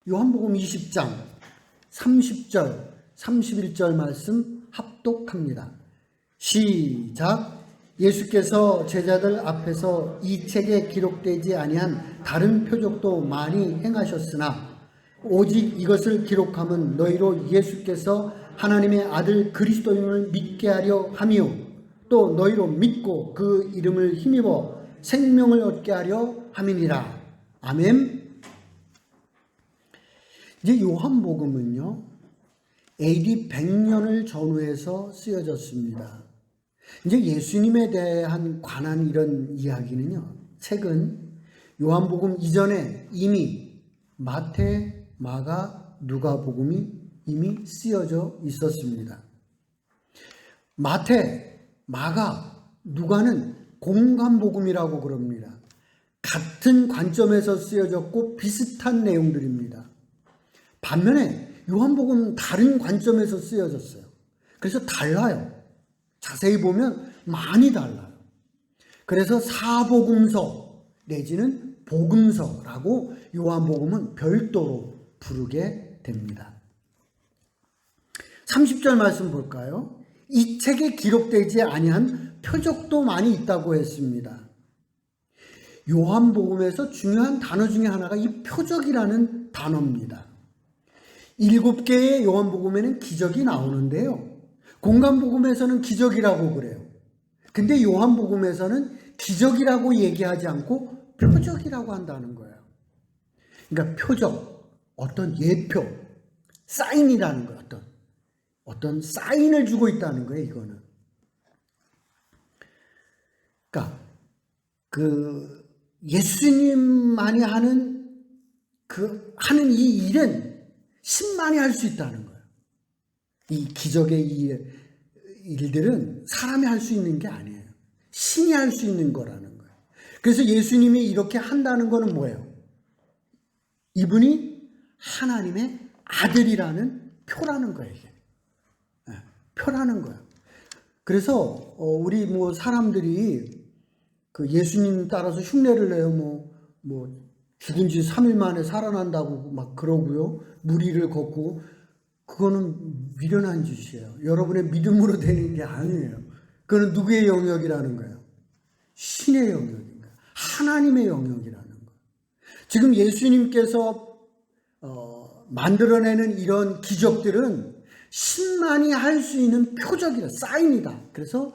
요한복음 20장 30절, 31절 말씀 합독합니다. 시작. 예수께서 제자들 앞에서 이 책에 기록되지 아니한 다른 표적도 많이 행하셨으나 오직 이것을 기록함은 너희로 예수께서 하나님의 아들 그리스도임을 믿게 하려 함이요 또 너희로 믿고 그 이름을 힘입어 생명을 얻게 하려 함이니라. 아멘. 이제 요한복음은요, AD 100년을 전후해서 쓰여졌습니다. 이제 예수님에 대한 관한 이런 이야기는요, 책은 요한복음 이전에 이미 마태, 마가, 누가복음이 이미 쓰여져 있었습니다. 마태, 마가, 누가는 공관복음이라고 그럽니다. 같은 관점에서 쓰여졌고 비슷한 내용들입니다. 반면에 요한복음은 다른 관점에서 쓰여졌어요. 그래서 달라요. 자세히 보면 많이 달라요. 그래서 사복음서 내지는 복음서라고 요한복음은 별도로 부르게 됩니다. 30절 말씀 볼까요? 이 책에 기록되지 아니한 표적도 많이 있다고 했습니다. 요한복음에서 중요한 단어 중에 하나가 이 표적이라는 단어입니다. 7개의 요한복음에는 기적이 나오는데요. 공관복음에서는 기적이라고 그래요. 근데 요한복음에서는 기적이라고 얘기하지 않고 표적이라고 한다는 거예요. 그러니까 표적, 어떤 예표, 사인이라는 거예요. 어떤 사인을 주고 있다는 거예요, 이거는. 그러니까 예수님만이 하는 이 일은 신만이 할 수 있다는 거예요. 이 기적의 일들은 사람이 할 수 있는 게 아니에요. 신이 할 수 있는 거라는 거예요. 그래서 예수님이 이렇게 한다는 거는 뭐예요? 이분이 하나님의 아들이라는 표라는 거예요. 이게. 표라는 거예요. 그래서 우리 사람들이 예수님 따라서 흉내를 내요. 죽은 지 3일 만에 살아난다고 막 그러고요. 무리를 걷고, 그거는 미련한 짓이에요. 여러분의 믿음으로 되는 게 아니에요. 그거는 누구의 영역이라는 거예요? 신의 영역인 거예요. 하나님의 영역이라는 거예요. 지금 예수님께서 만들어내는 이런 기적들은 신만이 할 수 있는 표적이다, 사인이다. 그래서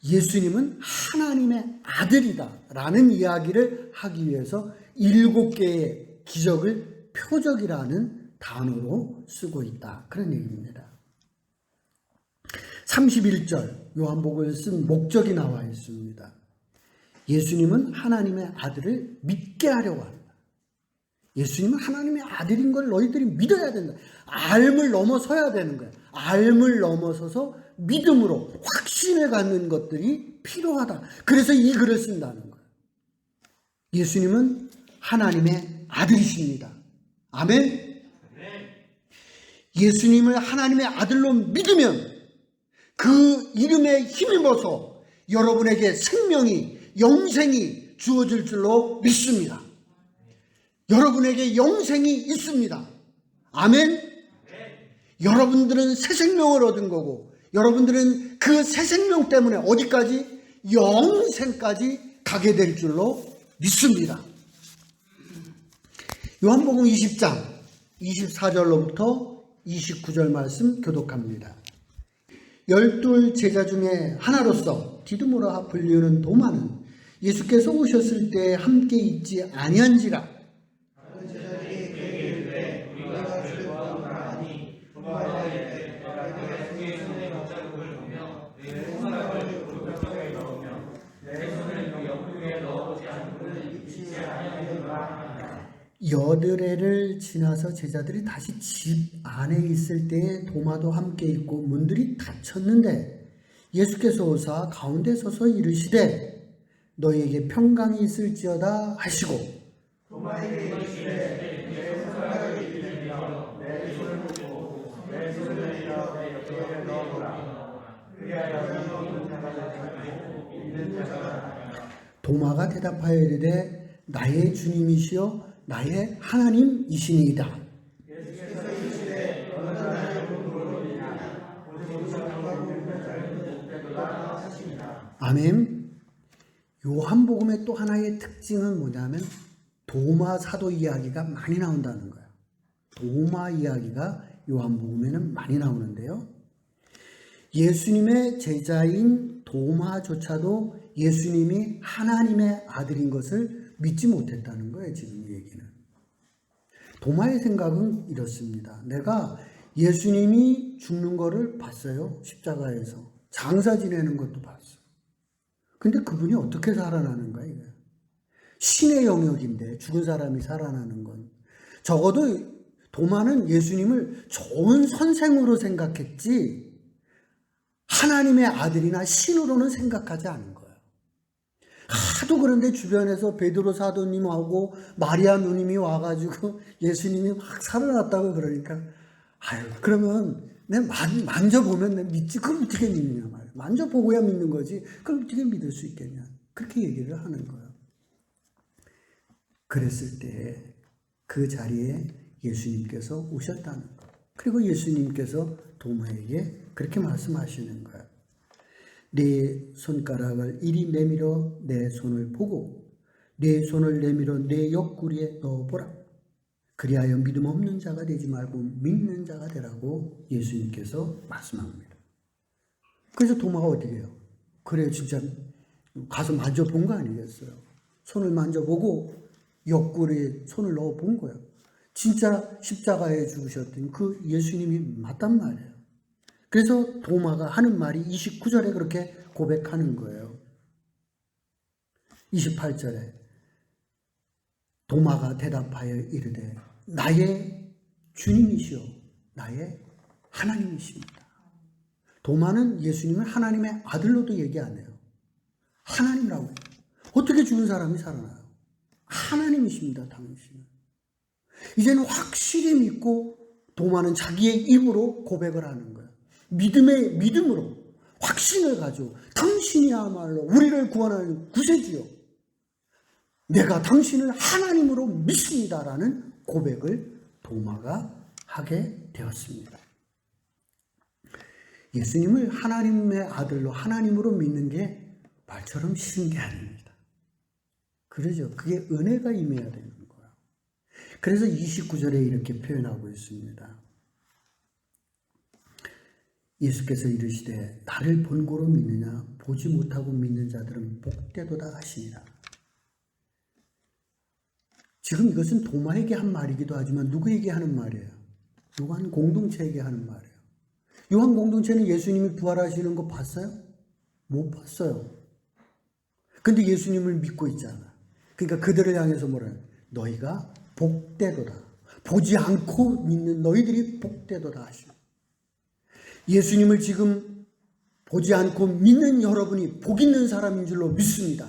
예수님은 하나님의 아들이다 라는 이야기를 하기 위해서 7개의 기적을 표적이라는 단어로 쓰고 있다, 그런 얘기입니다. 31절 요한복음을 쓴 목적이 나와 있습니다. 예수님은 하나님의 아들을 믿게 하려고 한다. 예수님은 하나님의 아들인 걸 너희들이 믿어야 된다. 알을 넘어서야 되는 거예요. 알을 넘어서서 믿음으로 확신을 갖는 것들이 필요하다. 그래서 이 글을 쓴다는 거예요. 예수님은 하나님의 아들이십니다. 아멘. 예수님을 하나님의 아들로 믿으면 그 이름에 힘입어서 여러분에게 생명이, 영생이 주어질 줄로 믿습니다. 여러분에게 영생이 있습니다. 아멘. 여러분들은 새 생명을 얻은 거고, 여러분들은 그 새 생명 때문에 어디까지? 영생까지 가게 될 줄로 믿습니다. 요한복음 20장 24절로부터 29절 말씀 교독합니다. 12 제자 중에 하나로서 디두모라 불리우는 도마는 예수께서 오셨을 때 함께 있지 아니한지라. 여드레를 지나서 제자들이 다시 집 안에 있을 때에 도마도 함께 있고 문들이 닫혔는데 예수께서 오사 가운데 서서 이르시되 너희에게 평강이 있을지어다 하시고 도마에게 이르시되 내 손가락을 들이며 내 손을 보고 내 손을 내밀어 내 옆에 넣어보라. 그리하여 있는 자가 있는 자가. 도마가 대답하여 이르되 나의 주님이시여 나의 하나님이시니이다. 아멘. 요한복음의 또 하나의 특징은 뭐냐면 도마 사도 이야기가 많이 나온다는 거예요. 도마 이야기가 요한복음에는 많이 나오는데요. 예수님의 제자인 도마조차도 예수님이 하나님의 아들인 것을 믿지 못했다는 거예요. 지금 이 얘기는. 도마의 생각은 이렇습니다. 내가 예수님이 죽는 거를 봤어요. 십자가에서. 장사 지내는 것도 봤어요. 근데 그분이 어떻게 살아나는 거야, 이게? 신의 영역인데 죽은 사람이 살아나는 건. 적어도 도마는 예수님을 좋은 선생으로 생각했지 하나님의 아들이나 신으로는 생각하지 않은 거예요. 하도 그런데 주변에서 베드로 사도님하고 마리아 누님이 와가지고 예수님이 막 살아났다고 그러니까 아유 그러면 내가 만져보면 내가 믿지. 그럼 어떻게 믿느냐 말이야. 만져보고야 믿는 거지. 그럼 어떻게 믿을 수 있겠냐. 그렇게 얘기를 하는 거예요. 그랬을 때 그 자리에 예수님께서 오셨다는 거예요. 그리고 예수님께서 도마에게 그렇게 말씀하시는 거예요. 네 손가락을 이리 내밀어 내 손을 보고 네 손을 내밀어 내 옆구리에 넣어보라. 그리하여 믿음 없는 자가 되지 말고 믿는 자가 되라고 예수님께서 말씀합니다. 그래서 도마가 어떻게 해요? 그래 진짜 가서 만져본 거 아니겠어요? 손을 만져보고 옆구리에 손을 넣어본 거예요. 진짜 십자가에 죽으셨던 그 예수님이 맞단 말이에요. 그래서 도마가 하는 말이 29절에 그렇게 고백하는 거예요. 28절에 도마가 대답하여 이르되 나의 주님이시오 나의 하나님이십니다. 도마는 예수님을 하나님의 아들로도 얘기 안 해요. 하나님이라고 해요. 어떻게 죽은 사람이 살아나요? 하나님이십니다. 당신은. 이제는 확실히 믿고 도마는 자기의 입으로 고백을 하는 거예요. 믿음으로 확신을 가지고 당신이야말로 우리를 구원하는 구세주요. 내가 당신을 하나님으로 믿습니다라는 고백을 도마가 하게 되었습니다. 예수님을 하나님의 아들로 하나님으로 믿는 게 말처럼 쉬운 게 아닙니다. 그러죠. 그게 은혜가 임해야 되는 거예요. 그래서 29절에 이렇게 표현하고 있습니다. 예수께서 이르시되 나를 본고로 믿느냐 보지 못하고 믿는 자들은 복되도다 하시니라. 지금 이것은 도마에게 한 말이기도 하지만 누구에게 하는 말이에요? 요한 공동체에게 하는 말이에요. 요한 공동체는 예수님이 부활하시는 거 봤어요? 못 봤어요. 근데 예수님을 믿고 있잖아. 그러니까 그들을 향해서 뭐라 해요? 너희가 복되도다. 보지 않고 믿는 너희들이 복되도다 하시오. 예수님을 지금 보지 않고 믿는 여러분이 복 있는 사람인 줄로 믿습니다.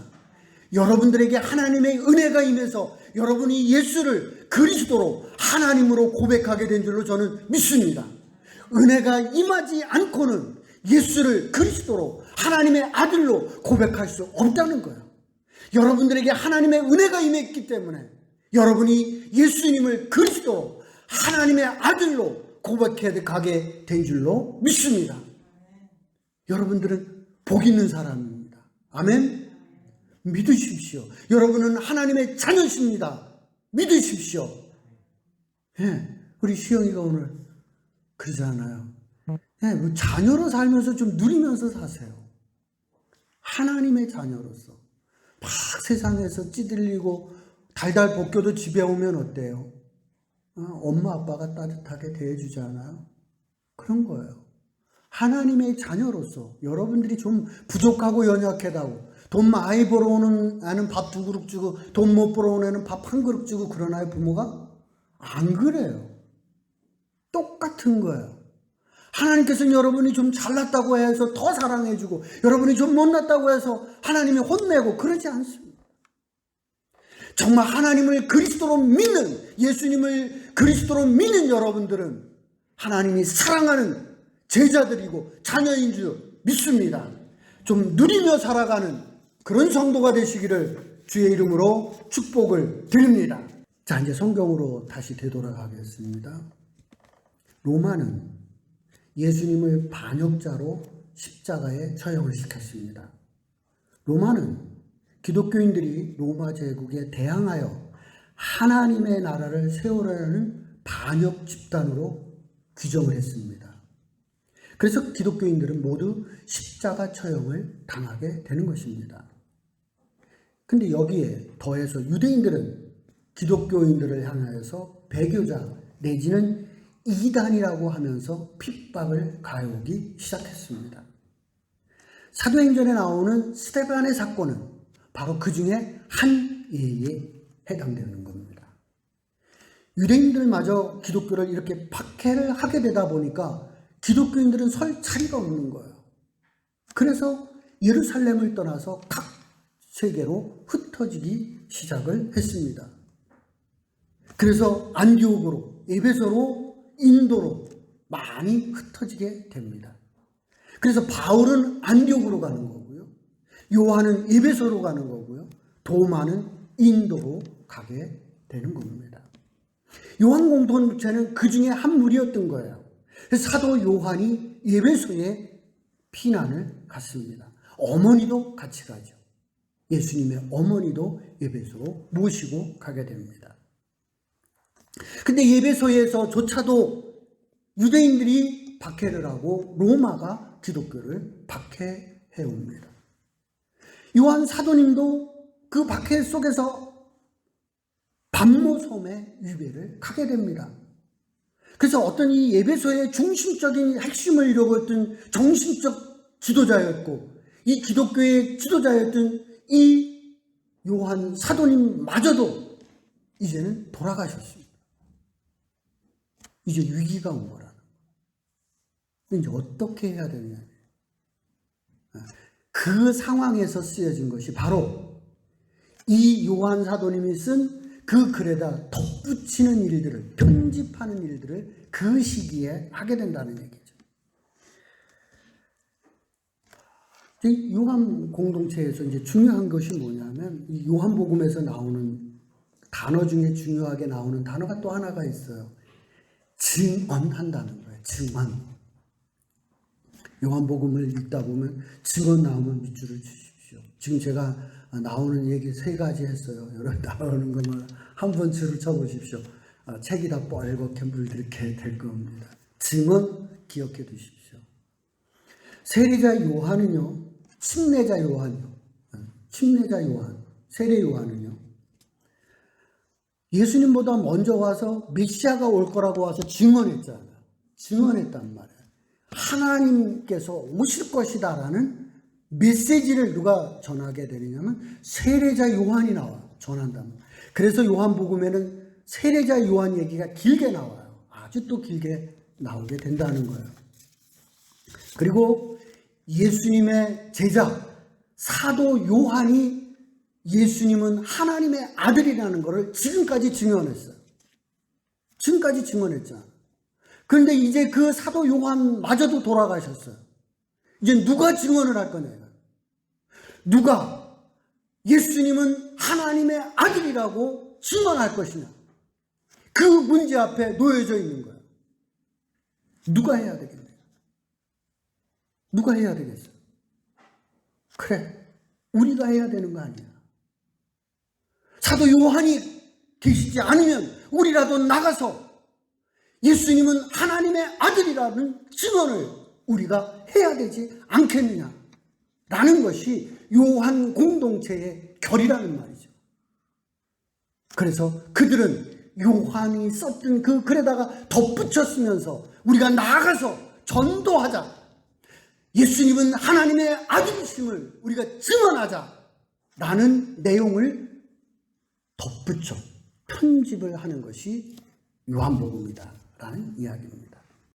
여러분들에게 하나님의 은혜가 임해서 여러분이 예수를 그리스도로 하나님으로 고백하게 된 줄로 저는 믿습니다. 은혜가 임하지 않고는 예수를 그리스도로 하나님의 아들로 고백할 수 없다는 거예요. 여러분들에게 하나님의 은혜가 임했기 때문에 여러분이 예수님을 그리스도로 하나님의 아들로 고백해 가게 된 줄로 믿습니다. 여러분들은 복 있는 사람입니다. 아멘. 믿으십시오. 여러분은 하나님의 자녀십니다. 믿으십시오. 예, 우리 시영이가 오늘 그러잖아요. 예, 자녀로 살면서 좀 누리면서 사세요. 하나님의 자녀로서. 막 세상에서 찌들리고 달달 볶여도 집에 오면 어때요? 엄마 아빠가 따뜻하게 대해주지 않아요? 그런 거예요. 하나님의 자녀로서 여러분들이 좀 부족하고 연약하다고 돈 많이 벌어오는 애는 밥 2그릇 주고 돈 못 벌어오는 애는 밥 1그릇 주고 그러나요 부모가? 안 그래요. 똑같은 거예요. 하나님께서는 여러분이 좀 잘났다고 해서 더 사랑해주고 여러분이 좀 못났다고 해서 하나님이 혼내고 그러지 않습니다. 정말 하나님을 그리스도로 믿는 예수님을 그리스도로 믿는 여러분들은 하나님이 사랑하는 제자들이고 자녀인 줄 믿습니다. 좀 누리며 살아가는 그런 성도가 되시기를 주의 이름으로 축복을 드립니다. 자, 이제 성경으로 다시 되돌아가겠습니다. 로마는 예수님을 반역자로 십자가에 처형을 시켰습니다. 로마는 기독교인들이 로마 제국에 대항하여 하나님의 나라를 세우려는 반역 집단으로 규정을 했습니다. 그래서 기독교인들은 모두 십자가 처형을 당하게 되는 것입니다. 근데 여기에 더해서 유대인들은 기독교인들을 향하여서 배교자 내지는 이단이라고 하면서 핍박을 가해오기 시작했습니다. 사도행전에 나오는 스데반의 사건은 바로 그 중에 한 예에 해당되는 겁니다. 유대인들마저 기독교를 이렇게 박해를 하게 되다 보니까 기독교인들은 설 자리가 없는 거예요. 그래서 예루살렘을 떠나서 각 세계로 흩어지기 시작을 했습니다. 그래서 안디옥으로, 에베소로, 인도로 많이 흩어지게 됩니다. 그래서 바울은 안디옥으로 가는 거고요. 요한은 에베소로 가는 거고요. 도마는 인도로 가게 되는 겁니다. 요한 공동체는 그 중에 한 무리였던 거예요. 그래서 사도 요한이 에베소에 피난을 갔습니다. 어머니도 같이 가죠. 예수님의 어머니도 에베소로 모시고 가게 됩니다. 근데 에베소에서조차도 유대인들이 박해를 하고 로마가 기독교를 박해해 옵니다. 요한 사도님도 그 박해 속에서 반모섬의 유배를 가게 됩니다. 그래서 어떤 이 에베소의 중심적인 핵심을 이루었던 정신적 지도자였고 이 기독교의 지도자였던 이 요한 사도님마저도 이제는 돌아가셨습니다. 이제 위기가 온 거라는 거예요. 이제 어떻게 해야 되느냐. 그 상황에서 쓰여진 것이 바로 이 요한 사도님이 쓴 그 글에다 덧붙이는 일들을, 편집하는 일들을 그 시기에 하게 된다는 얘기죠. 요한 공동체에서 이제 중요한 것이 뭐냐면 이 요한복음에서 나오는 단어 중에 중요하게 나오는 단어가 또 하나가 있어요. 증언한다는 거예요. 증언. 요한복음을 읽다 보면 증언 나오면 밑줄을 치십시오. 지금 제가 나오는 얘기 3가지 했어요. 여러분 나오는 것만 한번 줄을 쳐보십시오. 책이 다 뻘겋게 물들게 될 겁니다. 증언 기억해 두십시오. 세례자 요한은요. 침례자 요한이요. 침례자 요한, 세례 요한은요. 예수님보다 먼저 와서 메시아가 올 거라고 와서 증언했잖아요. 증언했단 말이에요. 하나님께서 오실 것이다라는 메시지를 누가 전하게 되느냐면 세례자 요한이 나와 전한다는 거예요. 그래서 요한복음에는 세례자 요한 얘기가 길게 나와요. 아주 또 길게 나오게 된다는 거예요. 그리고 예수님의 제자 사도 요한이 예수님은 하나님의 아들이라는 것을 지금까지 증언했어요. 지금까지 증언했잖아요. 그런데 이제 그 사도 요한마저도 돌아가셨어요. 이제 누가 증언을 할 거냐. 누가 예수님은 하나님의 아들이라고 증언할 것이냐. 그 문제 앞에 놓여져 있는 거예요. 누가 해야 되겠네요. 누가 해야 되겠어요. 그래, 우리가 해야 되는 거 아니야. 사도 요한이 계시지 않으면 우리라도 나가서 예수님은 하나님의 아들이라는 증언을 우리가 해야 되지 않겠느냐 라는 것이 요한 공동체의 결이라는 말이죠. 그래서 그들은 요한이 썼던 그 글에다가 덧붙였으면서 우리가 나아가서 전도하자. 예수님은 하나님의 아들이심을 우리가 증언하자 라는 내용을 덧붙여 편집을 하는 것이 요한복음이다 라는 이야기입니다.